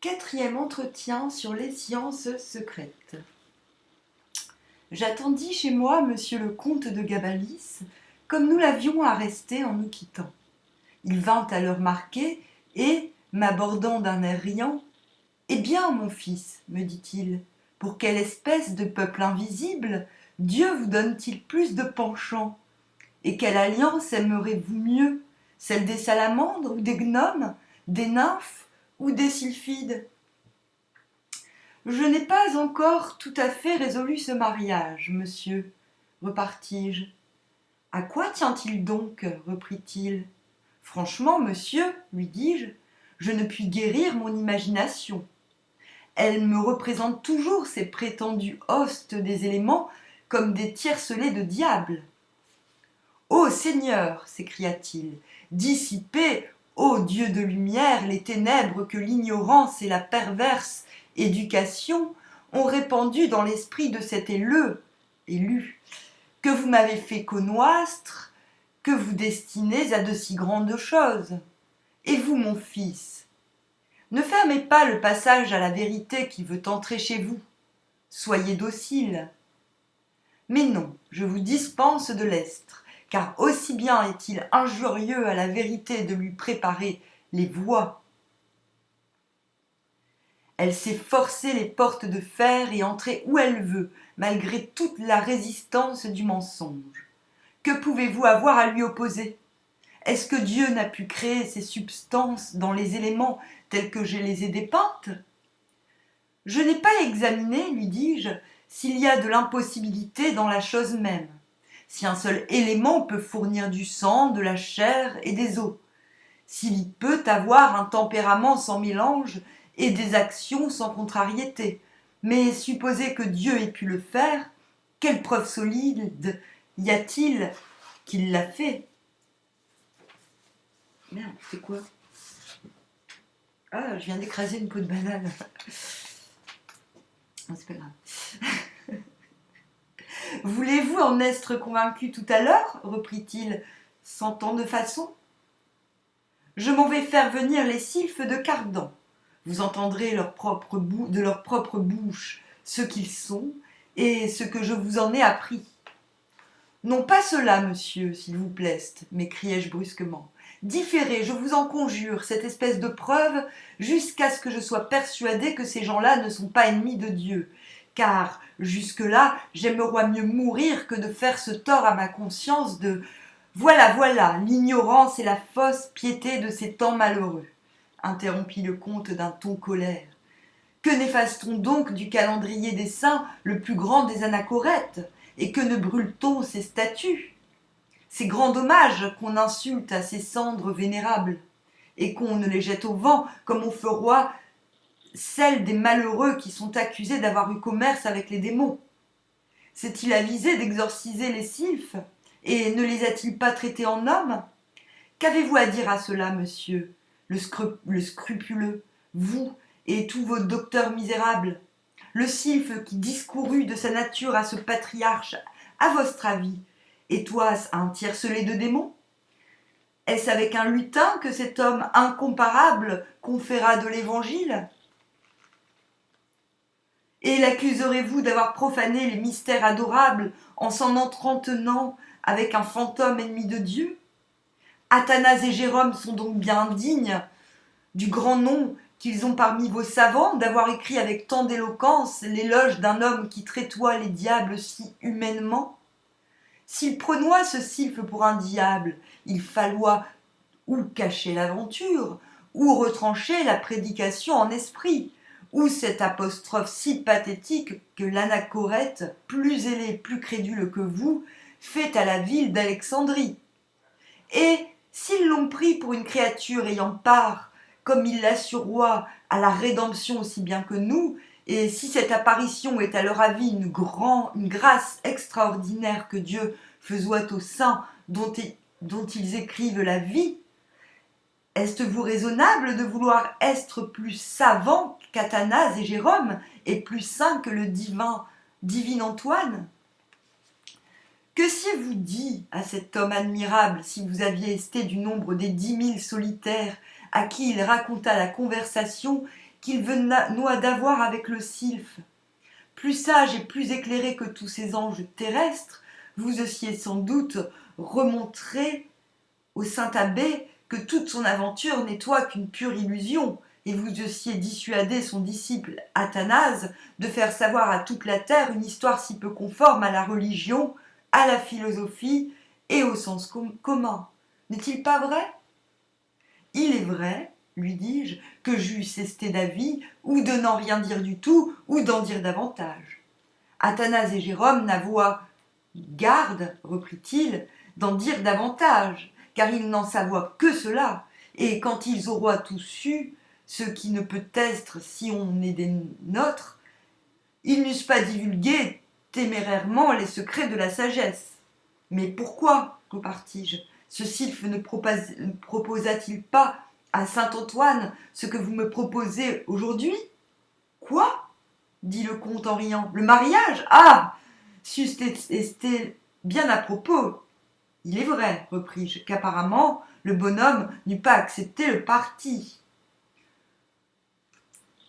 Quatrième entretien sur les sciences secrètes. J'attendis chez moi monsieur le comte de Gabalis, comme nous l'avions arresté en nous quittant. Il vint à l'heure marquée et, m'abordant d'un air riant, « Eh bien, mon fils, me dit-il, pour quelle espèce de peuple invisible Dieu vous donne-t-il plus de penchant? Et quelle alliance aimerez-vous mieux, celle des salamandres ou des gnomes, des nymphes ou des sylphides ? Je n'ai pas encore tout à fait résolu ce mariage, monsieur, repartis-je. À quoi tient-il donc, reprit-il. Franchement, monsieur, lui dis-je, je ne puis guérir mon imagination. Elle me représente toujours ces prétendus hostes des éléments comme des tiercelets de diable. Ô Seigneur, s'écria-t-il, dissipez, ô Dieu de lumière, les ténèbres que l'ignorance et la perverse éducation ont répandues dans l'esprit de cet élu, que vous m'avez fait connoistre, que vous destinez à de si grandes choses. Et vous, mon fils, ne fermez pas le passage à la vérité qui veut entrer chez vous. Soyez docile. Mais non, je vous dispense de l'estre, car aussi bien est-il injurieux à la vérité de lui préparer les voies. Elle sait forcer les portes de fer et entrer où elle veut, malgré toute la résistance du mensonge. Que pouvez-vous avoir à lui opposer ? Est-ce que Dieu n'a pu créer ces substances dans les éléments tels que je les ai dépeintes ? Je n'ai pas examiné, lui dis-je, s'il y a de l'impossibilité dans la chose même, si un seul élément peut fournir du sang, de la chair et des os, s'il peut avoir un tempérament sans mélange et des actions sans contrariété. Mais supposer que Dieu ait pu le faire, quelle preuve solide y a-t-il qu'il l'a fait ? Merde, c'est quoi ? Ah, je viens d'écraser une peau de banane. Non, c'est pas grave. Voulez-vous en être convaincu tout à l'heure ? Reprit-il, sans tant de façon. Je m'en vais faire venir les sylphes de Cardan. Vous entendrez de leur propre bouche ce qu'ils sont et ce que je vous en ai appris. Non pas cela, monsieur, s'il vous plaît, m'écriai-je brusquement. Différez, je vous en conjure, cette espèce de preuve jusqu'à ce que je sois persuadé que ces gens-là ne sont pas ennemis de Dieu. Car, jusque-là, j'aimerais mieux mourir que de faire ce tort à ma conscience de... Voilà, l'ignorance et la fausse piété de ces temps malheureux, interrompit le comte d'un ton colère. Que n'efface-t-on donc du calendrier des saints le plus grand des anachorètes, et que ne brûle-t-on ces statues ? C'est grand dommage qu'on insulte à ces cendres vénérables, et qu'on ne les jette au vent comme on fera celles des malheureux qui sont accusés d'avoir eu commerce avec les démons. S'est-il avisé d'exorciser les sylphes, et ne les a-t-il pas traités en hommes ? Qu'avez-vous à dire à cela, monsieur, le scrupuleux, vous et tous vos docteurs misérables ? Le sylphe qui discourut de sa nature à ce patriarche, à votre avis, est-ce un tiercelé de démons ? Est-ce avec un lutin que cet homme incomparable conféra de l'évangile ? Et l'accuserez-vous d'avoir profané les mystères adorables en s'en entretenant avec un fantôme ennemi de Dieu ? Athanase et Jérôme sont donc bien dignes du grand nom qu'ils ont parmi vos savants d'avoir écrit avec tant d'éloquence l'éloge d'un homme qui traitoie les diables si humainement ? S'il prenoit ce sylphe pour un diable, il falloit ou cacher l'aventure, ou retrancher la prédication en esprit, ou cette apostrophe si pathétique que l'anachorète, plus ailé, plus crédule que vous, fait à la ville d'Alexandrie. Et s'ils l'ont pris pour une créature ayant part, comme il l'assuroit, à la rédemption aussi bien que nous, et si cette apparition est à leur avis une grâce extraordinaire que Dieu faisoit aux saints dont ils écrivent la vie, est-ce-vous raisonnable de vouloir être plus savant qu'Athanase et Jérôme, et plus saint que le divin Antoine ? Que si vous dit à cet homme admirable, si vous aviez été du nombre des 10 000 solitaires à qui il raconta la conversation qu'il venoit d'avoir avec le sylphe. Plus sage et plus éclairé que tous ces anges terrestres, vous eussiez sans doute remontré au saint abbé que toute son aventure n'est toi qu'une pure illusion, et vous eussiez dissuadé son disciple Athanase de faire savoir à toute la terre une histoire si peu conforme à la religion, à la philosophie et au sens commun. N'est-il pas vrai ? Il est vrai, lui dis-je, que j'eusse esté d'avis, ou de n'en rien dire du tout, ou d'en dire davantage. Athanase et Jérôme n'avoient garde, reprit-il, d'en dire davantage, car ils n'en savoient que cela, et quand ils auront tous su, ce qui ne peut être si on est des nôtres, ils n'eussent pas divulgué témérairement les secrets de la sagesse. Mais pourquoi, repartis-je, ce sylphe ne proposa-t-il pas à saint Antoine ce que vous me proposez aujourd'hui ? Quoi ? Dit le comte en riant. Le mariage ? Ah ! C'eût été bien à propos. Il est vrai, repris-je, qu'apparemment le bonhomme n'eût pas accepté le parti.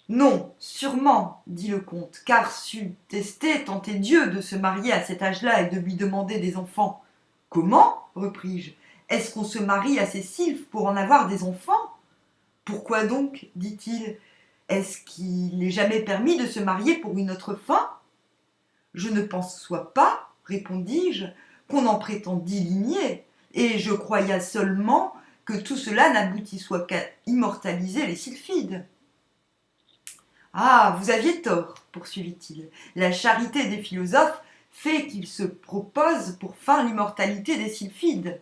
Non, sûrement, dit le comte, car c'eût été tenter Dieu de se marier à cet âge-là et de lui demander des enfants. Comment ? repris-je. Est-ce qu'on se marie à ces sylphes pour en avoir des enfants ? Pourquoi donc, dit-il, est-ce qu'il est jamais permis de se marier pour une autre fin ? Je ne pense pas, répondis-je, qu'on en prétend digner, et je croyais seulement que tout cela n'aboutit soit qu'à immortaliser les sylphides. Ah, vous aviez tort, poursuivit-il. La charité des philosophes fait qu'ils se proposent pour fin l'immortalité des sylphides.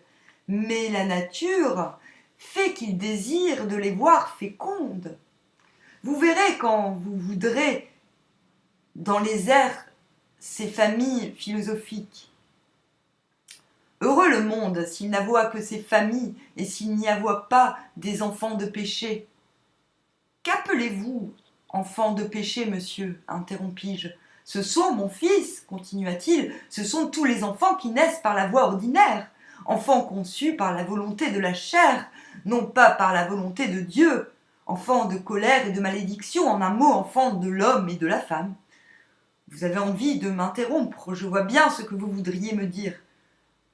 Mais la nature fait qu'ils désirent de les voir fécondes. Vous verrez quand vous voudrez dans les airs ces familles philosophiques. Heureux le monde s'il n'avoit que ces familles et s'il n'y avoit pas des enfants de péché. Qu'appelez-vous enfants de péché, monsieur ? Interrompis-je. Ce sont, mon fils, continua-t-il, ce sont tous les enfants qui naissent par la voie ordinaire, enfants conçus par la volonté de la chair, non pas par la volonté de Dieu, enfants de colère et de malédiction, en un mot, enfants de l'homme et de la femme. Vous avez envie de m'interrompre, je vois bien ce que vous voudriez me dire.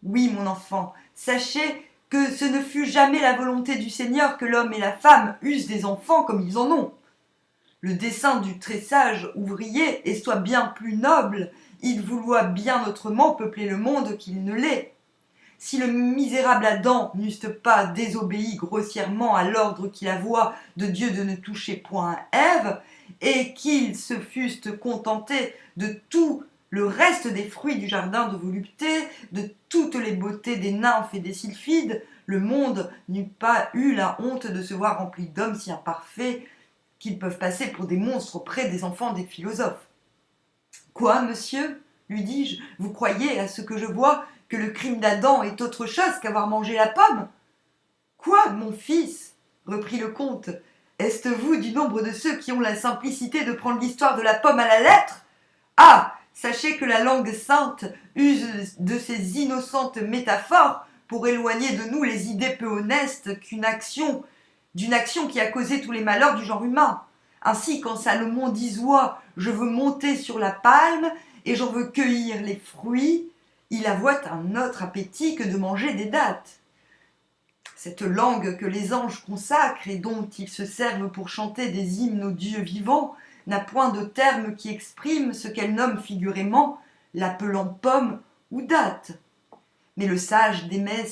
Oui, mon enfant, sachez que ce ne fut jamais la volonté du Seigneur que l'homme et la femme eussent des enfants comme ils en ont. Le dessein du très sage ouvrier est soit bien plus noble, il vouloit bien autrement peupler le monde qu'il ne l'est. Si le misérable Adam n'eusse pas désobéi grossièrement à l'ordre qu'il avoit de Dieu de ne toucher point à Ève, et qu'ils se fussent contentés de tout le reste des fruits du jardin de volupté, de toutes les beautés des nymphes et des sylphides, le monde n'eût pas eu la honte de se voir rempli d'hommes si imparfaits qu'ils peuvent passer pour des monstres auprès des enfants des philosophes. Quoi, monsieur ? lui dis-je, vous croyez à ce que je vois que le crime d'Adam est autre chose qu'avoir mangé la pomme ? Quoi, mon fils ? reprit le comte. Êtes-vous du nombre de ceux qui ont la simplicité de prendre l'histoire de la pomme à la lettre ? Ah ! Sachez que la langue sainte use de ces innocentes métaphores pour éloigner de nous les idées peu honestes d'une action qui a causé tous les malheurs du genre humain. Ainsi, quand Salomon disoit « Je veux monter sur la palme et j'en veux cueillir les fruits », il avoit un autre appétit que de manger des dattes. Cette langue que les anges consacrent et dont ils se servent pour chanter des hymnes aux dieux vivants n'a point de terme qui exprime ce qu'elle nomme figurément, l'appelant pomme ou date. Mais le sage démêle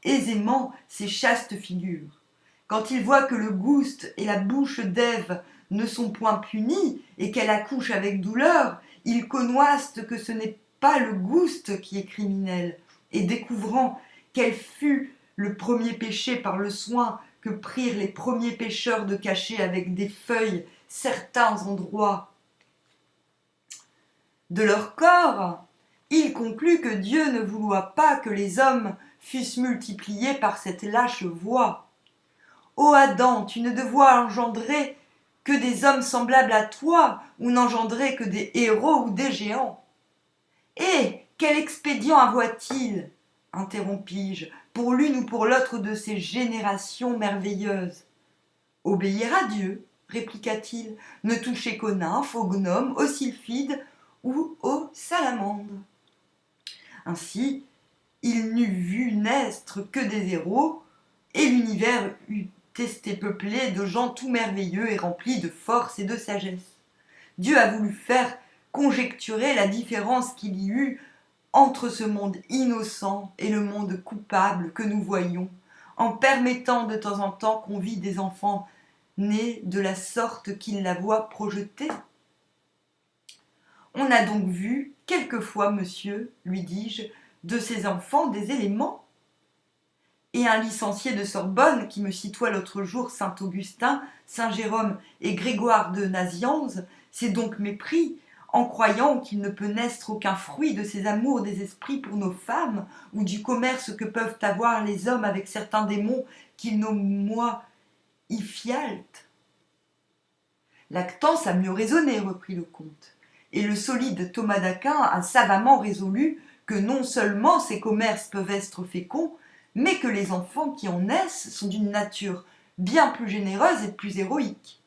aisément ces chastes figures. Quand il voit que le gouste et la bouche d'Ève ne sont point punis et qu'elle accouche avec douleur, il connoiste que ce n'est pas le gouste qui est criminel, et découvrant quel fut le premier péché par le soin que prirent les premiers pécheurs de cacher avec des feuilles certains endroits de leur corps, il conclut que Dieu ne vouloit pas que les hommes fussent multipliés par cette lâche voie. Ô Adam, tu ne devais engendrer que des hommes semblables à toi, ou n'engendrer que des héros ou des géants. Et quel expédient avoit-il, interrompis-je, pour l'une ou pour l'autre de ces générations merveilleuses ? Obéir à Dieu, répliqua-t-il, ne touchez qu'aux nymphes, aux gnomes, aux sylphides ou aux salamandres. Ainsi, il n'eût vu naître que des héros, et l'univers eût été peuplé de gens tout merveilleux et remplis de force et de sagesse. Dieu a voulu faire conjecturer la différence qu'il y eut entre ce monde innocent et le monde coupable que nous voyons, en permettant de temps en temps qu'on vit des enfants nés de la sorte qu'il la voit projetée. On a donc vu quelquefois, monsieur, lui dis-je, de ces enfants des éléments. Et un licencié de Sorbonne qui me citoie l'autre jour Saint Augustin, Saint Jérôme et Grégoire de Nazianze s'est donc mépris en croyant qu'il ne peut naître aucun fruit de ces amours des esprits pour nos femmes ou du commerce que peuvent avoir les hommes avec certains démons qu'ils nomment moi Iphialte. Lactance a mieux raisonné, reprit le comte, et le solide Thomas d'Aquin a savamment résolu que non seulement ces commerces peuvent être féconds, mais que les enfants qui en naissent sont d'une nature bien plus généreuse et plus héroïque.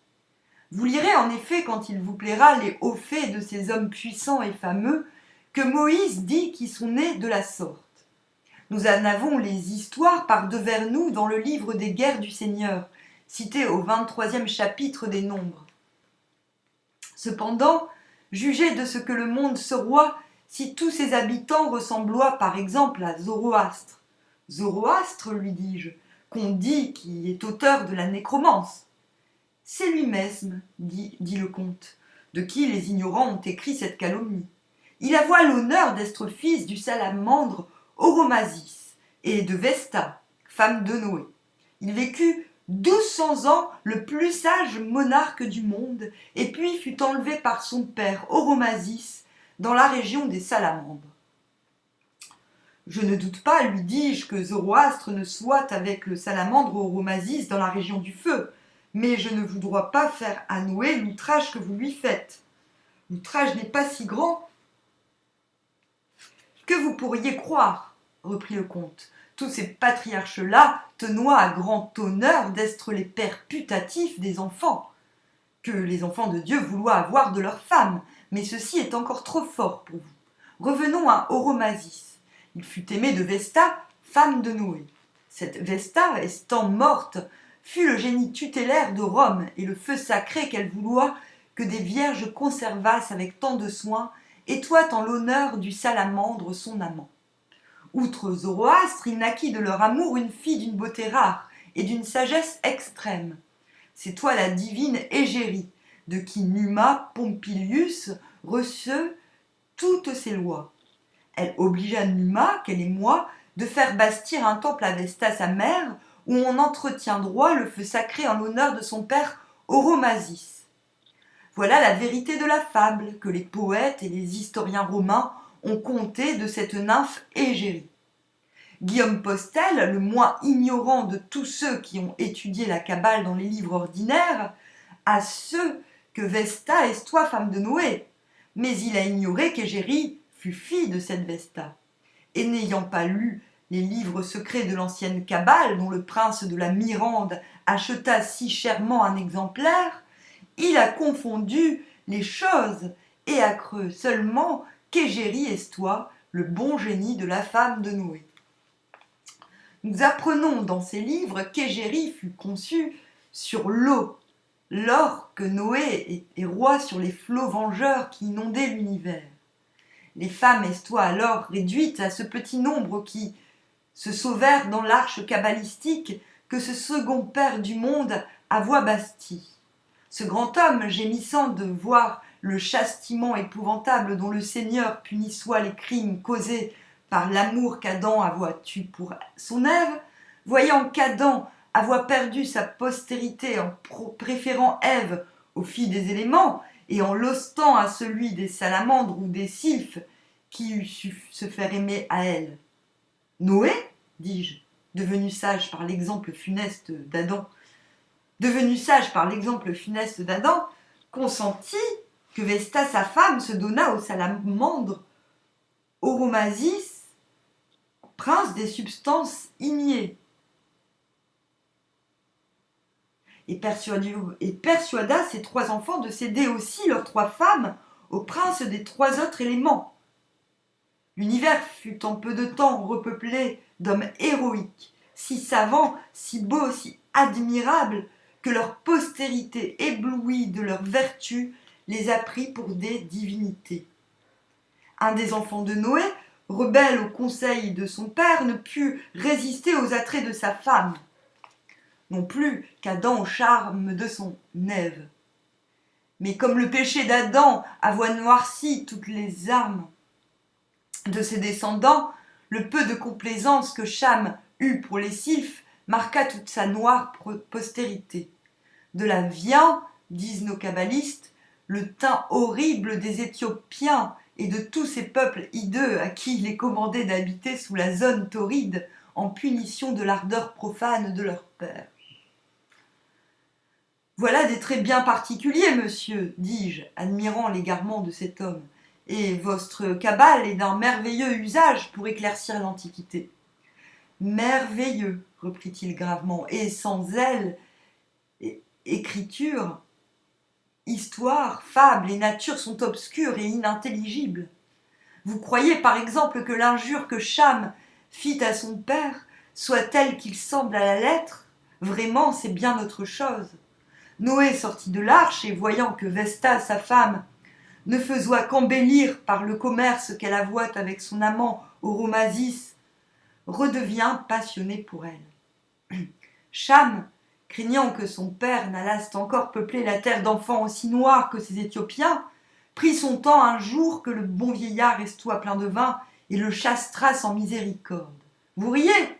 Vous lirez en effet, quand il vous plaira, les hauts faits de ces hommes puissants et fameux que Moïse dit qui sont nés de la sorte. Nous en avons les histoires par devers nous dans le livre des guerres du Seigneur, cité au 23e chapitre des Nombres. Cependant, jugez de ce que le monde sera si tous ses habitants ressembloient par exemple à Zoroastre. Zoroastre, lui dis-je, qu'on dit qui est auteur de la nécromance. C'est lui-même, dit le comte, de qui les ignorants ont écrit cette calomnie. Il avoua l'honneur d'être fils du salamandre Oromasis et de Vesta, femme de Noé. Il vécut 1200 ans, le plus sage monarque du monde, et puis fut enlevé par son père Oromasis dans la région des salamandres. Je ne doute pas, lui dis-je, que Zoroastre ne soit avec le salamandre Oromasis dans la région du feu, mais je ne voudrais pas faire à Noé l'outrage que vous lui faites. L'outrage n'est pas si grand que vous pourriez croire, reprit le comte. Tous ces patriarches-là tenoient à grand honneur d'être les pères putatifs des enfants, que les enfants de Dieu vouloient avoir de leurs femmes, mais ceci est encore trop fort pour vous. Revenons à Oromasis. Il fut aimé de Vesta, femme de Noé. Cette Vesta, étant morte, fut le génie tutélaire de Rome et le feu sacré qu'elle vouloit que des vierges conservassent avec tant de soin, étoit en l'honneur du salamandre son amant. Outre Zoroastre, il naquit de leur amour une fille d'une beauté rare et d'une sagesse extrême. C'est toi la divine Égérie, de qui Numa Pompilius reçut toutes ses lois. Elle obligea Numa, qu'elle et moi, de faire bâtir un temple à Vesta sa mère, où on entretient droit le feu sacré en l'honneur de son père Oromasis. Voilà la vérité de la fable que les poètes et les historiens romains ont contée de cette nymphe Égérie. Guillaume Postel, le moins ignorant de tous ceux qui ont étudié la Kabbale dans les livres ordinaires, a su que Vesta est toi femme de Noé, mais il a ignoré qu'Égérie fut fille de cette Vesta. Et n'ayant pas lu les livres secrets de l'ancienne Kabbale, dont le prince de la Mirande acheta si chèrement un exemplaire, il a confondu les choses et a cru seulement qu'Égérie est toi, le bon génie de la femme de Noé. Nous apprenons dans ces livres qu'Égérie fut conçue sur l'eau, lors que Noé est roi sur les flots vengeurs qui inondaient l'univers. Les femmes estoient alors réduites à ce petit nombre qui se sauvèrent dans l'arche kabbalistique que ce second père du monde avoua bâti. Ce grand homme, gémissant de voir le châtiment épouvantable dont le Seigneur punit soit les crimes causés par l'amour qu'Adam avoua eu pour son Ève, voyant qu'Adam avoua perdu sa postérité en préférant Ève aux filles des éléments et en l'ostant à celui des salamandres ou des sylphes qui eût su se faire aimer à elle. Noé, dis-je, devenu sage par l'exemple funeste d'Adam, consentit que Vesta, sa femme, se donna au salamandre Oromasis, prince des substances ignées. et persuada ses 3 enfants de céder aussi leurs 3 femmes au prince des 3 autres éléments. L'univers fut en peu de temps repeuplé d'hommes héroïques, si savants, si beaux, si admirables, que leur postérité, éblouie de leur vertu, les a pris pour des divinités. Un des enfants de Noé, rebelle au conseil de son père, ne put résister aux attraits de sa femme, non plus qu'Adam au charme de son Ève. Mais comme le péché d'Adam avoit noirci toutes les âmes de ses descendants, le peu de complaisance que Cham eut pour les sylphes marqua toute sa noire postérité. De là vient, disent nos kabbalistes, le teint horrible des Éthiopiens et de tous ces peuples hideux à qui il est commandé d'habiter sous la zone torride en punition de l'ardeur profane de leur père. Voilà des traits bien particuliers, monsieur, dis-je, admirant l'égarement de cet homme, et votre cabale est d'un merveilleux usage pour éclaircir l'Antiquité. Merveilleux, reprit-il gravement, et sans elle, écriture, histoire, fable et nature sont obscures et inintelligibles. Vous croyez par exemple que l'injure que Cham fit à son père soit telle qu'il semble à la lettre? Vraiment, c'est bien autre chose. Noé sortit de l'arche et voyant que Vesta, sa femme, ne faisait qu'embellir par le commerce qu'elle avoit avec son amant Oromasis, redevient passionné pour elle. Cham, craignant que son père n'allasse encore peupler la terre d'enfants aussi noirs que ces Éthiopiens, prit son temps un jour que le bon vieillard restoua plein de vin et le chastra sans miséricorde. Vous riez?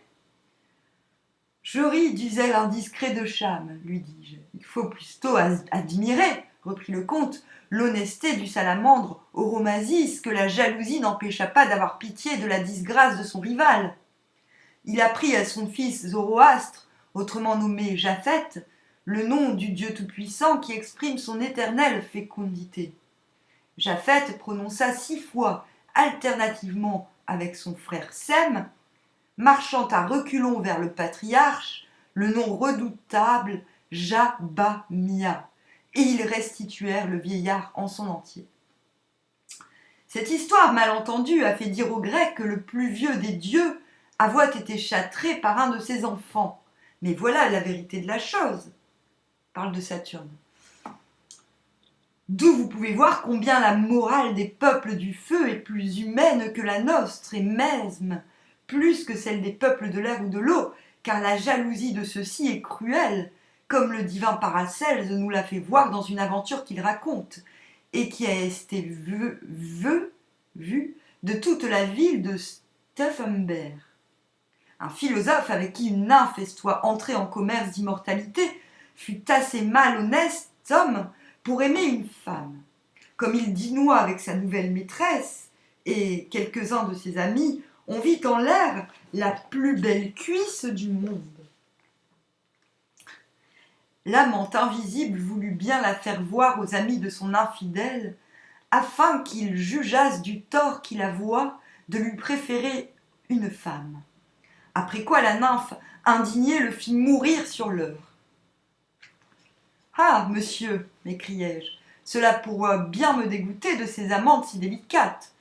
Je ris du zèle indiscret de Cham, lui dis-je. Il faut plutôt admirer, reprit le comte, l'honnêteté du salamandre Oromasis, que la jalousie n'empêcha pas d'avoir pitié de la disgrâce de son rival. Il apprit à son fils Zoroastre, autrement nommé Japheth, le nom du Dieu tout-puissant qui exprime son éternelle fécondité. Japheth prononça 6 fois, alternativement avec son frère Sem, marchant à reculons vers le patriarche, le nom redoutable Jabamia, et ils restituèrent le vieillard en son entier. Cette histoire mal entendue a fait dire aux Grecs que le plus vieux des dieux avoit été châtré par un de ses enfants. Mais voilà la vérité de la chose. Parle de Saturne. D'où vous pouvez voir combien la morale des peuples du feu est plus humaine que la nôtre, et même plus que celle des peuples de l'air ou de l'eau, car la jalousie de ceux-ci est cruelle, comme le divin Paracelse nous l'a fait voir dans une aventure qu'il raconte, et qui a été vue de toute la ville de Steffenberg. Un philosophe avec qui une nymphe estoire entrer en commerce d'immortalité fut assez malhonnête homme pour aimer une femme. Comme il dînoit avec sa nouvelle maîtresse et quelques-uns de ses amis, on vit en l'air la plus belle cuisse du monde. L'amant invisible voulut bien la faire voir aux amis de son infidèle, afin qu'ils jugeassent du tort qu'il avoua de lui préférer une femme. Après quoi la nymphe, indignée, le fit mourir sur l'heure. « Ah, monsieur, m'écriai-je, cela pourra bien me dégoûter de ces amantes si délicates.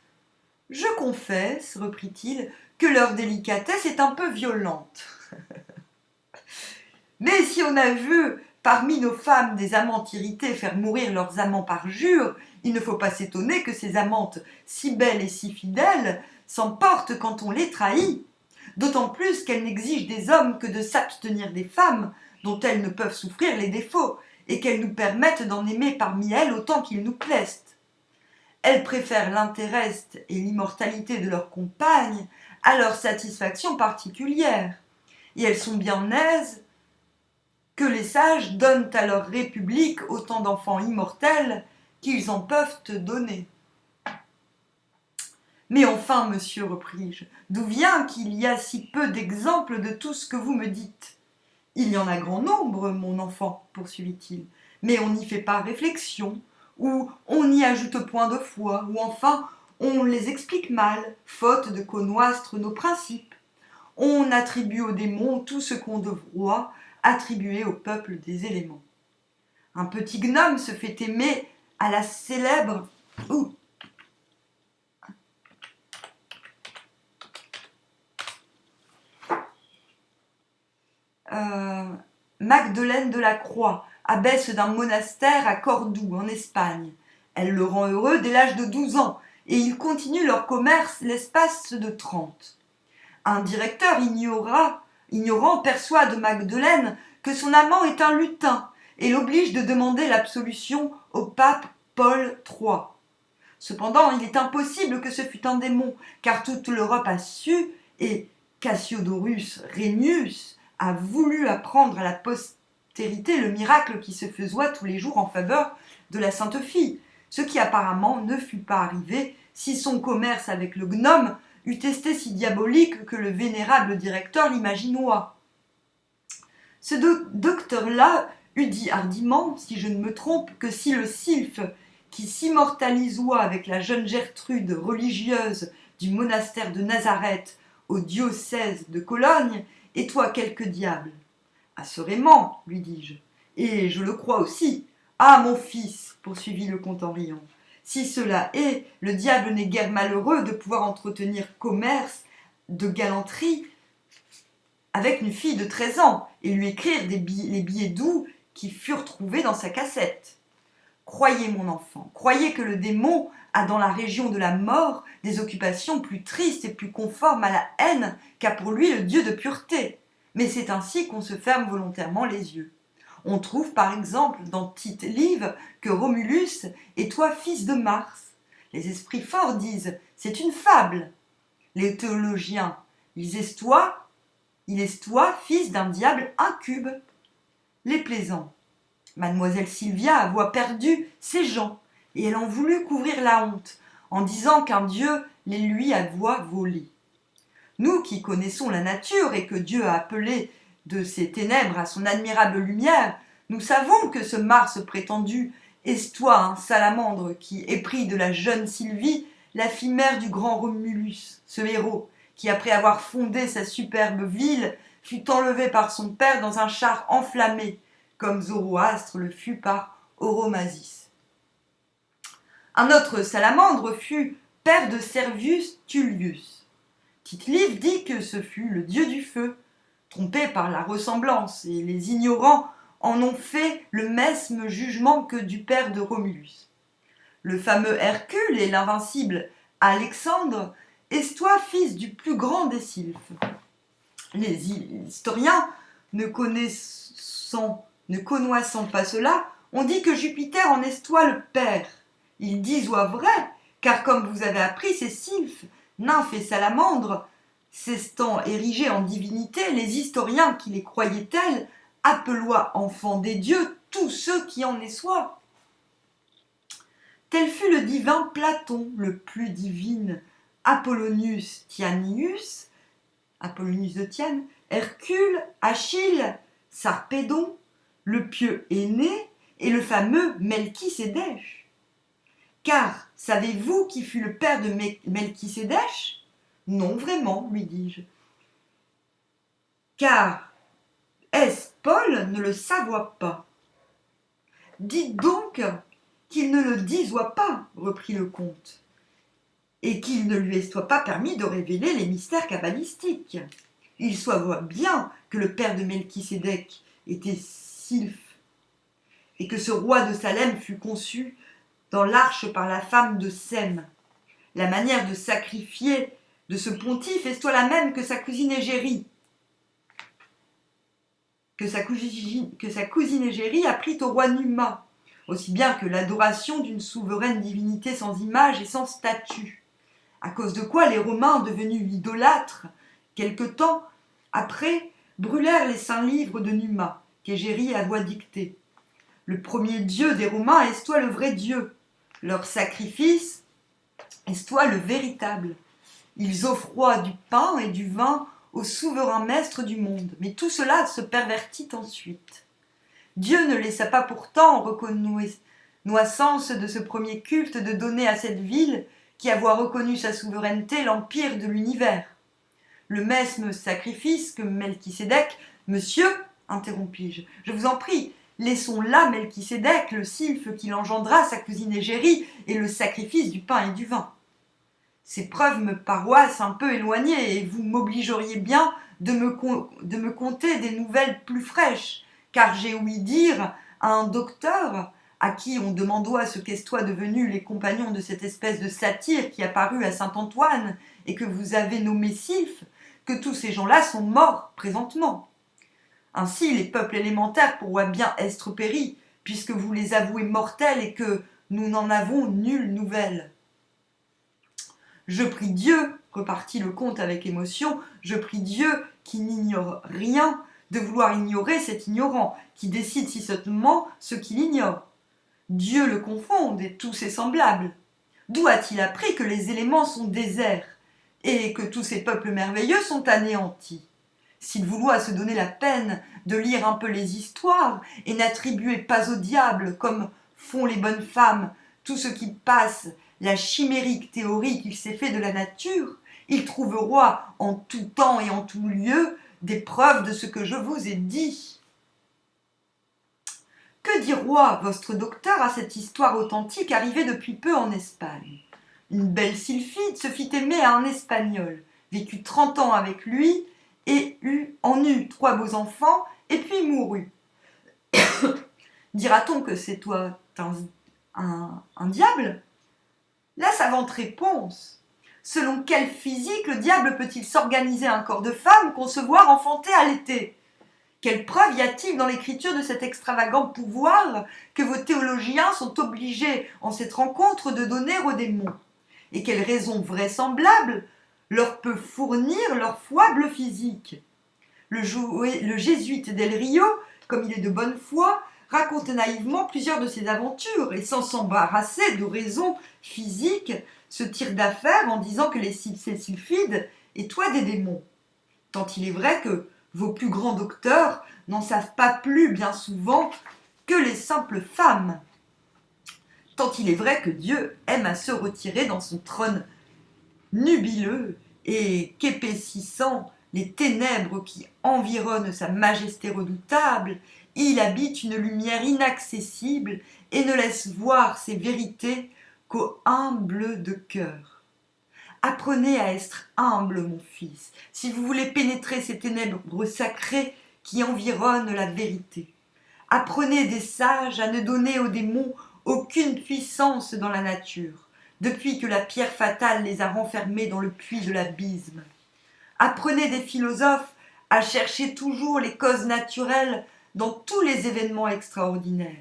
Je confesse, reprit-il, que leur délicatesse est un peu violente. Mais si on a vu parmi nos femmes des amantes irritées faire mourir leurs amants par jure, il ne faut pas s'étonner que ces amantes, si belles et si fidèles, s'emportent quand on les trahit, d'autant plus qu'elles n'exigent des hommes que de s'abstenir des femmes dont elles ne peuvent souffrir les défauts, et qu'elles nous permettent d'en aimer parmi elles autant qu'il nous plaise. Elles préfèrent l'intérêt et l'immortalité de leur compagne à leur satisfaction particulière, et elles sont bien aises que les sages donnent à leur république autant d'enfants immortels qu'ils en peuvent te donner. Mais enfin, monsieur, repris-je, d'où vient qu'il y a si peu d'exemples de tout ce que vous me dites? Il y en a grand nombre, mon enfant, poursuivit-il, mais on n'y fait pas réflexion, ou on n'y ajoute point de foi, ou enfin on les explique mal, faute de connoistre nos principes. On attribue aux démons tout ce qu'on devrait attribuée au peuple des éléments. Un petit gnome se fait aimer à la célèbre... Magdeleine de la Croix, abbesse d'un monastère à Cordoue, en Espagne. Elle le rend heureux dès l'âge de 12 ans, et ils continuent leur commerce l'espace de 30. Un directeur ignorant persuade Magdeleine que son amant est un lutin, et l'oblige de demander l'absolution au pape Paul III. Cependant, il est impossible que ce fût un démon, car toute l'Europe a su, et Cassiodorus Rhénius a voulu apprendre à la postérité le miracle qui se faisait tous les jours en faveur de la Sainte Fille, ce qui apparemment ne fut pas arrivé si son commerce avec le gnome eût été si diabolique que le vénérable directeur l'imaginoit. Ce docteur-là eût dit hardiment, si je ne me trompe, que si le sylphe qui s'immortalisoit avec la jeune Gertrude, religieuse du monastère de Nazareth au diocèse de Cologne, et toi quelque diable. Assurément, lui dis-je, et je le crois aussi. Ah, mon fils, poursuivit le comte en riant, si cela est, le diable n'est guère malheureux de pouvoir entretenir commerce de galanterie avec une fille de 13 ans et lui écrire les billets doux qui furent trouvés dans sa cassette. Croyez, mon enfant, croyez que le démon a dans la région de la mort des occupations plus tristes et plus conformes à la haine qu'a pour lui le Dieu de pureté. Mais c'est ainsi qu'on se ferme volontairement les yeux. On trouve par exemple dans Tite Live que Romulus est toi fils de Mars. Les esprits forts disent c'est une fable. Les théologiens, il est toi fils d'un diable incube. Les plaisants, mademoiselle Sylvia a voix perdue ses gens, et elle en voulut couvrir la honte, en disant qu'un Dieu les lui a voix volée. Nous qui connaissons la nature et que Dieu a appelé de ses ténèbres à son admirable lumière, nous savons que ce Mars prétendu est toi un salamandre qui, épris de la jeune Sylvie, la fille mère du grand Romulus, ce héros, qui après avoir fondé sa superbe ville, fut enlevé par son père dans un char enflammé, comme Zoroastre le fut par Oromasis. Un autre salamandre fut père de Servius Tullius. Tite-Live dit que ce fut le dieu du feu, trompé par la ressemblance, et les ignorants en ont fait le mesme jugement que du père de Romulus. Le fameux Hercule et l'invincible Alexandre est toi fils du plus grand des sylphes. Les historiens, ne connaissant pas cela, ont dit que Jupiter en est toi le père. Ils disent vrai, car comme vous avez appris, ces sylphes, nymphes et salamandres, s'estant érigés en divinité, les historiens qui les croyaient tels appeloient enfants des dieux tous ceux qui en soient. Tel fut le divin Platon, le plus divine Apollonius Tianius, Apollonius de Tiane, Hercule, Achille, Sarpédon, le pieux Énée et le fameux Melchisédech. Car savez-vous qui fut le père de Melchisédech ? Non, vraiment, lui dis-je. Car est-ce Paul ne le savoit pas ? Dites donc qu'il ne le disoit pas, reprit le comte, et qu'il ne lui soit pas permis de révéler les mystères kabbalistiques. Il soit bien que le père de Melchisédech était sylphe, et que ce roi de Salem fut conçu dans l'arche par la femme de Sem. La manière de sacrifier de ce pontife est soit la même que sa cousine Égérie, apprit au roi Numa, aussi bien que l'adoration d'une souveraine divinité sans image et sans statut, à cause de quoi les Romains, devenus idolâtres, quelque temps après, brûlèrent les saints livres de Numa, qu'Égérie avoit dictés. Le premier dieu des Romains est toi le vrai Dieu. Leur sacrifice est toi le véritable. Ils offroient du pain et du vin au souverain maître du monde. Mais tout cela se pervertit ensuite. Dieu ne laissa pas pourtant, en reconnaissance de ce premier culte, de donner à cette ville, qui avoit reconnu sa souveraineté, l'empire de l'univers. Le mesme sacrifice que Melchisédech, monsieur, interrompis-je. Je vous en prie, laissons là Melchisédek, le sylphe qu'il engendra, sa cousine Égérie, et le sacrifice du pain et du vin. Ces preuves me paroissent un peu éloignées, et vous m'obligeriez bien de me conter des nouvelles plus fraîches, car j'ai ouï dire à un docteur, à qui on demandoit ce qu'estoient devenus les compagnons de cette espèce de satyre qui apparut à Saint-Antoine, et que vous avez nommé sylphe, que tous ces gens-là sont morts présentement. Ainsi, les peuples élémentaires pourraient bien être péris, puisque vous les avouez mortels et que nous n'en avons nulle nouvelle. Je prie Dieu, repartit le comte avec émotion, je prie Dieu qui n'ignore rien, de vouloir ignorer cet ignorant, qui décide si sottement ce qu'il ignore. Dieu le confonde et tous ses semblables. D'où a-t-il appris que les éléments sont déserts et que tous ces peuples merveilleux sont anéantis? S'il vouloit se donner la peine de lire un peu les histoires et n'attribuer pas au diable, comme font les bonnes femmes, tout ce qui passe, la chimérique théorie qu'il s'est fait de la nature, il trouvera en tout temps et en tout lieu des preuves de ce que je vous ai dit. Que dira votre docteur à cette histoire authentique arrivée depuis peu en Espagne? Une belle sylphide se fit aimer à un Espagnol, vécut 30 ans avec lui et en eut 3 beaux enfants et puis mourut. Dira-t-on que c'est toi un diable? La savante réponse. Selon quelle physique le diable peut-il s'organiser un corps de femme, concevoir, enfanter, allaiter? Quelle preuve y a-t-il dans l'écriture de cet extravagant pouvoir que vos théologiens sont obligés en cette rencontre de donner aux démons? Et quelle raison vraisemblable leur peut fournir leur foible physique? Le jésuite Del Rio, comme il est de bonne foi, raconte naïvement plusieurs de ses aventures et sans s'embarrasser de raisons physiques se tire d'affaire en disant que ces sylphides étoient des démons. Tant il est vrai que vos plus grands docteurs n'en savent pas plus bien souvent que les simples femmes. Tant il est vrai que Dieu aime à se retirer dans son trône nubileux et qu'épaississant les ténèbres qui environnent sa majesté redoutable, il habite une lumière inaccessible et ne laisse voir ses vérités qu'aux humbles de cœur. Apprenez à être humble, mon fils, si vous voulez pénétrer ces ténèbres sacrées qui environnent la vérité. Apprenez des sages à ne donner aux démons aucune puissance dans la nature, depuis que la pierre fatale les a renfermés dans le puits de l'abysme. Apprenez des philosophes à chercher toujours les causes naturelles dans tous les événements extraordinaires.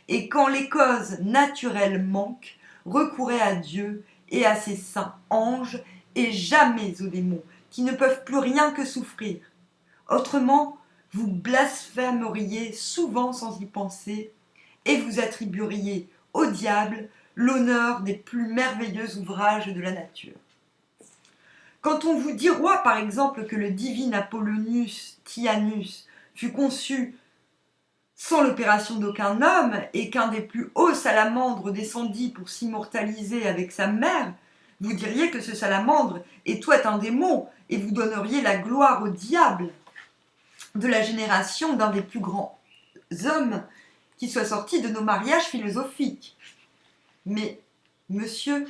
Et quand les causes naturelles manquent, recourez à Dieu et à ses saints anges, et jamais aux démons, qui ne peuvent plus rien que souffrir. Autrement, vous blasphémeriez souvent sans y penser, et vous attribueriez au diable l'honneur des plus merveilleux ouvrages de la nature. Quand on vous dira par exemple que le divin Apollonius Tianus fut conçu sans l'opération d'aucun homme et qu'un des plus hauts salamandres descendit pour s'immortaliser avec sa mère, vous diriez que ce salamandre était un démon et vous donneriez la gloire au diable de la génération d'un des plus grands hommes qui soit sorti de nos mariages philosophiques. Mais, monsieur,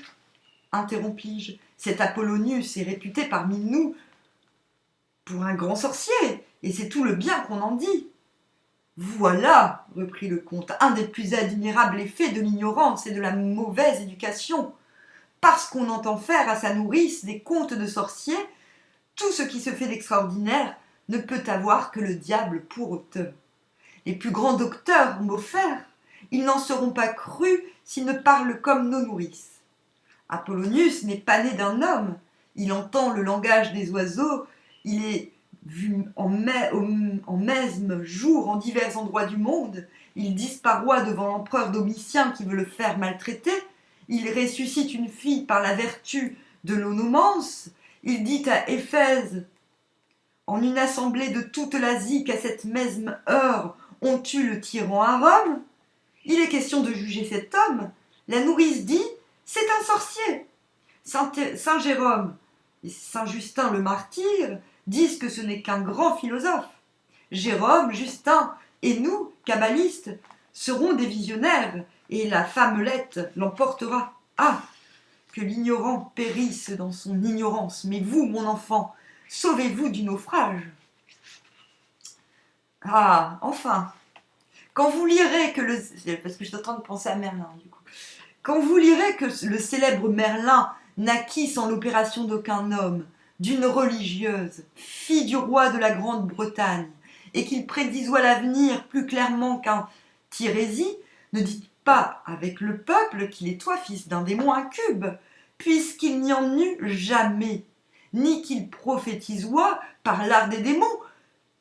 interrompis-je, cet Apollonius est réputé parmi nous pour un grand sorcier, et c'est tout le bien qu'on en dit. Voilà, reprit le comte, un des plus admirables effets de l'ignorance et de la mauvaise éducation. Parce qu'on entend faire à sa nourrice des contes de sorciers, tout ce qui se fait d'extraordinaire ne peut avoir que le diable pour auteur. Les plus grands docteurs ont beau faire, ils n'en seront pas crus s'ils ne parlent comme nos nourrices. Apollonius n'est pas né d'un homme, il entend le langage des oiseaux, il est vu en mesme jour en divers endroits du monde, il disparoit devant l'empereur Domitien qui veut le faire maltraiter, il ressuscite une fille par la vertu de l'onomance, il dit à Éphèse, en une assemblée de toute l'Asie qu'à cette mesme heure on tue le tyran à Rome. Il est question de juger cet homme. La nourrice dit, c'est un sorcier. Saint Jérôme et Saint Justin le martyr disent que ce n'est qu'un grand philosophe. Jérôme, Justin et nous, kabbalistes, serons des visionnaires, et la femmelette l'emportera. Ah, que l'ignorant périsse dans son ignorance, mais vous, mon enfant, sauvez-vous du naufrage. Ah, enfin, quand vous lirez que le... Parce que je suis en train de penser à Merlin, du coup. Quand vous lirez que le célèbre Merlin naquit sans l'opération d'aucun homme, d'une religieuse, fille du roi de la Grande-Bretagne, et qu'il prédisoit l'avenir plus clairement qu'un Tirésie, ne dites pas avec le peuple qu'il est toi fils d'un démon incube, puisqu'il n'y en eut jamais, ni qu'il prophétisoit par l'art des démons,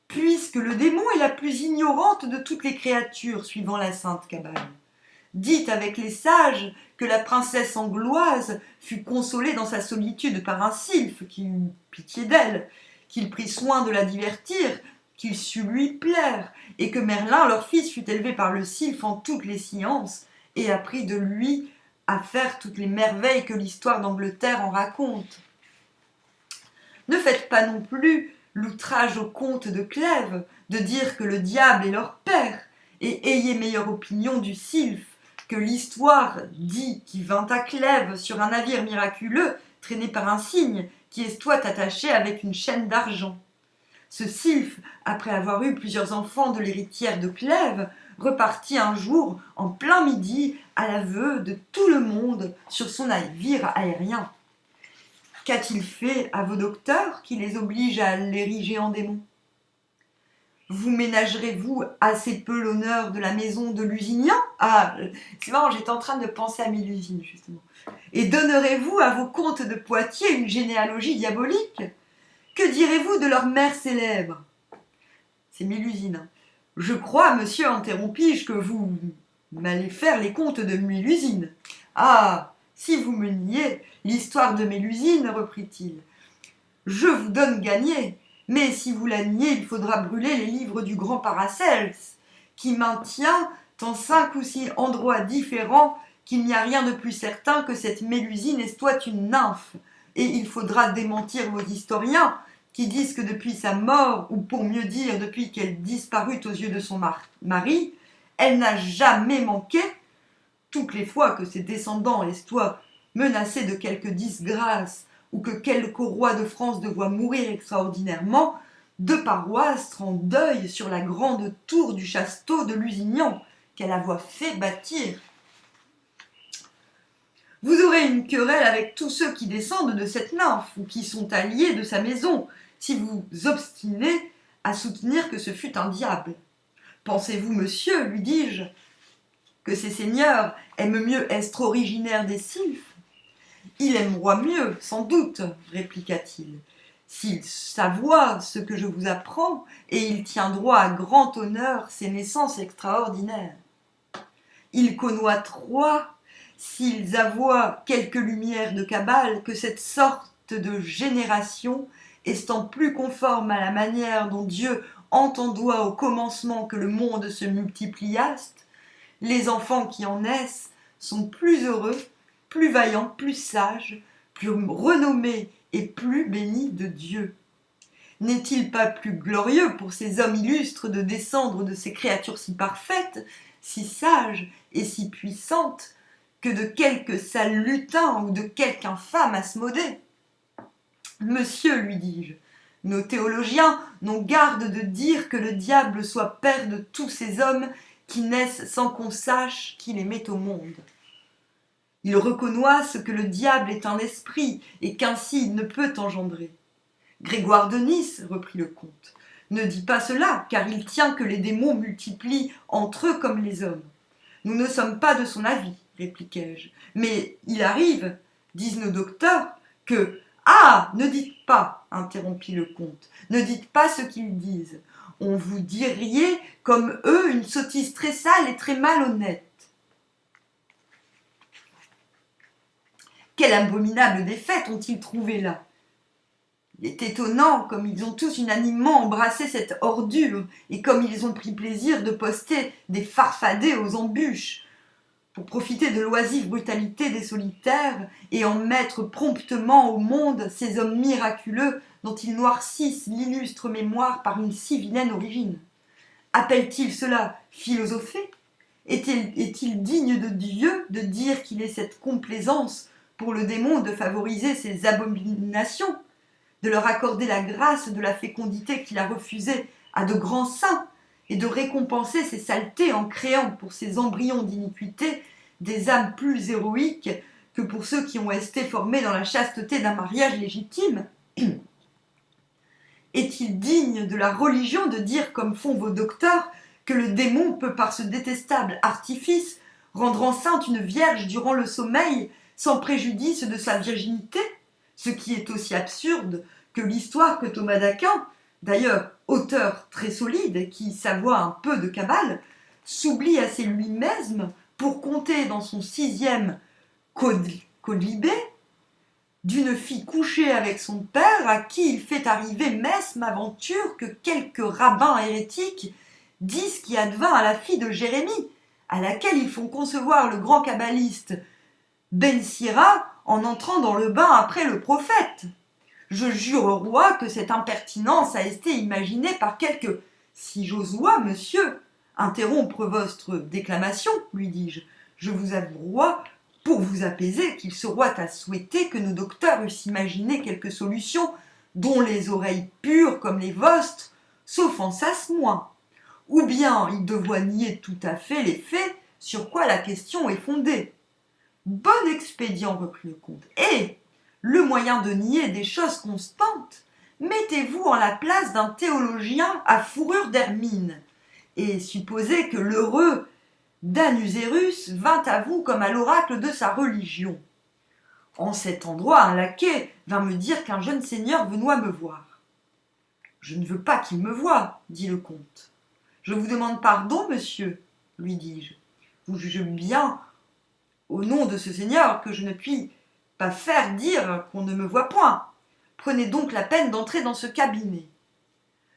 puisque le démon est la plus ignorante de toutes les créatures suivant la sainte Kabbale. Dites avec les sages que la princesse angloise fut consolée dans sa solitude par un sylphe qui eut pitié d'elle, qu'il prit soin de la divertir, qu'il sut lui plaire, et que Merlin, leur fils, fut élevé par le sylphe en toutes les sciences, et apprit de lui à faire toutes les merveilles que l'histoire d'Angleterre en raconte. Ne faites pas non plus l'outrage au comte de Clèves de dire que le diable est leur père, et ayez meilleure opinion du sylphe, que l'histoire dit qui vint à Clèves sur un navire miraculeux traîné par un cygne qui estoit attaché avec une chaîne d'argent. Ce sylphe, après avoir eu plusieurs enfants de l'héritière de Clèves, repartit un jour en plein midi à l'aveu de tout le monde sur son navire aérien. Qu'a-t-il fait à vos docteurs qui les obligent à l'ériger en démon? Vous ménagerez-vous assez peu l'honneur de la maison de Lusignan? Ah, c'est marrant, j'étais en train de penser à Mélusine, justement. Et donnerez-vous à vos comtes de Poitiers une généalogie diabolique? Que direz-vous de leur mère célèbre? C'est Mélusine. Je crois, monsieur, interrompis-je, que vous m'allez faire les contes de Mélusine. Ah, si vous me niez l'histoire de Mélusine, reprit-il, je vous donne gagné. Mais si vous la niez, il faudra brûler les livres du grand Paracelse, qui maintient en 5 ou 6 endroits différents qu'il n'y a rien de plus certain que cette Mélusine soit une nymphe. Et il faudra démentir vos historiens qui disent que depuis sa mort, ou pour mieux dire depuis qu'elle disparut aux yeux de son mari, elle n'a jamais manqué, toutes les fois que ses descendants estoient menacés de quelque disgrâce ou que quelque roi de France devoit mourir extraordinairement, de paroisses en deuil sur la grande tour du château de Lusignan qu'elle avoit fait bâtir. Vous aurez une querelle avec tous ceux qui descendent de cette nymphe ou qui sont alliés de sa maison, si vous obstinez à soutenir que ce fut un diable. Pensez-vous, monsieur, lui dis-je, que ces seigneurs aiment mieux être originaires des sylphes? Il aimera mieux, sans doute, répliqua-t-il, s'il savoit ce que je vous apprends, et il tient droit à grand honneur ces naissances extraordinaires. Il connoîtroit, s'ils avoient quelque lumière de Kabbale, que cette sorte de génération, étant plus conforme à la manière dont Dieu entendoit au commencement que le monde se multipliaste, les enfants qui en naissent sont plus heureux, plus vaillants, plus sages, plus renommés et plus bénis de Dieu. N'est-il pas plus glorieux pour ces hommes illustres de descendre de ces créatures si parfaites, si sages et si puissantes, que de quelque sale lutin ou de quelque infâme Asmodée? Monsieur, lui dis-je, nos théologiens n'ont garde de dire que le diable soit père de tous ces hommes qui naissent sans qu'on sache qui les met au monde. Ils reconnaissent que le diable est un esprit et qu'ainsi il ne peut engendrer. Grégoire de Nice, reprit le comte, ne dit pas cela, car il tient que les démons multiplient entre eux comme les hommes. Nous ne sommes pas de son avis, répliquai-je, mais il arrive, disent nos docteurs, que... Ah, ne dites pas, interrompit le comte, ne dites pas ce qu'ils disent. On vous diriez, comme eux, une sottise très sale et très malhonnête. Quelle abominable défaite ont-ils trouvé là? Il est étonnant comme ils ont tous unanimement embrassé cette ordure et comme ils ont pris plaisir de poster des farfadets aux embûches pour profiter de l'oisive brutalité des solitaires et en mettre promptement au monde ces hommes miraculeux dont ils noircissent l'illustre mémoire par une si vilaine origine? Appelle-t-il cela philosopher? Est-il digne de Dieu de dire qu'il ait cette complaisance pour le démon de favoriser ses abominations, de leur accorder la grâce de la fécondité qu'il a refusée à de grands saints, et de récompenser ses saletés en créant pour ces embryons d'iniquité des âmes plus héroïques que pour ceux qui ont été formés dans la chasteté d'un mariage légitime? Est-il digne de la religion de dire, comme font vos docteurs, que le démon peut par ce détestable artifice rendre enceinte une vierge durant le sommeil sans préjudice de sa virginité, ce qui est aussi absurde que l'histoire que Thomas d'Aquin, d'ailleurs auteur très solide qui savoit un peu de cabale, s'oublie assez lui-même pour conter dans son 6e Quodlibet d'une fille couchée avec son père à qui il fait arriver mesme aventure que quelques rabbins hérétiques disent qui advint à la fille de Jérémie, à laquelle ils font concevoir le grand kabbaliste Ben Sira en entrant dans le bain après le prophète. Je jure au roi que cette impertinence a été imaginée par quelque... Si j'osois, monsieur, interrompre votre déclamation, lui dis-je, je vous avoue, roi, pour vous apaiser, qu'il se roi à souhaiter que nos docteurs eussent imaginé quelque solution dont les oreilles pures comme les vôtres s'offensassent moins. Ou bien il devoit nier tout à fait les faits sur quoi la question est fondée. Bon expédient, reprit le comte. Et le moyen de nier des choses constantes, mettez-vous en la place d'un théologien à fourrure d'hermine, et supposez que l'heureux Danusérus vint à vous comme à l'oracle de sa religion. En cet endroit, un laquais vint me dire qu'un jeune seigneur venoit me voir. Je ne veux pas qu'il me voie, dit le comte. Je vous demande pardon, monsieur, lui dis-je. Vous jugez bien, au nom de ce seigneur, que je ne puis pas faire dire qu'on ne me voit point. Prenez donc la peine d'entrer dans ce cabinet.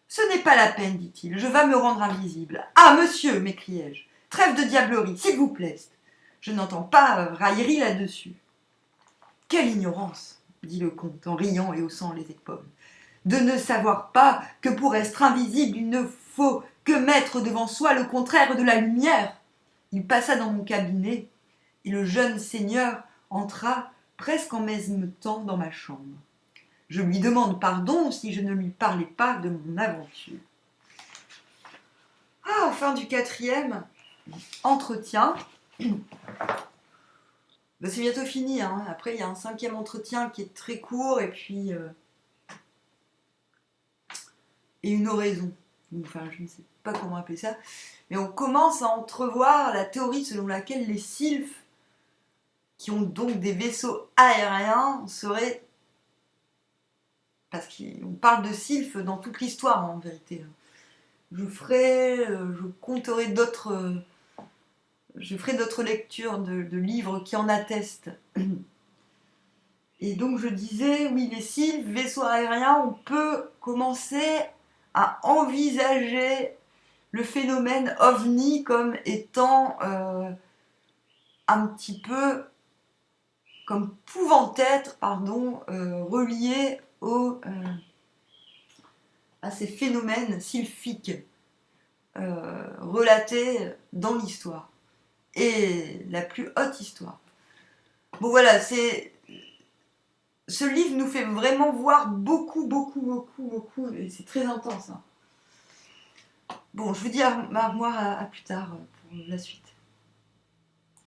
Ce n'est pas la peine, dit-il, je vas me rendre invisible. Ah, monsieur, m'écriai-je, trêve de diablerie, s'il vous plaît. Je n'entends pas raillerie là-dessus. Quelle ignorance, dit le comte en riant et haussant les épaules, de ne savoir pas que pour être invisible, il ne faut que mettre devant soi le contraire de la lumière. Il passa dans mon cabinet, et le jeune seigneur entra presque en même temps dans ma chambre. Je lui demande pardon si je ne lui parlais pas de mon aventure. Ah, fin du 4e entretien. Ben, c'est bientôt fini, hein. Après il y a un 5e entretien qui est très court et puis et une oraison. Enfin, je ne sais pas comment appeler ça, mais on commence à entrevoir la théorie selon laquelle les sylphes, qui ont donc des vaisseaux aériens, seraient... Parce qu'on parle de sylphes dans toute l'histoire, en vérité. Je compterai d'autres... Je ferai d'autres lectures de livres qui en attestent. Et donc je disais, oui, les sylphes, vaisseaux aériens, on peut commencer à envisager le phénomène ovni comme étant un petit peu, comme pouvant être, relié à ces phénomènes sylphiques relatés dans l'histoire. Et la plus haute histoire. Bon voilà, ce livre nous fait vraiment voir beaucoup, et c'est très intense. Hein. Bon, je vous dis à plus tard pour la suite.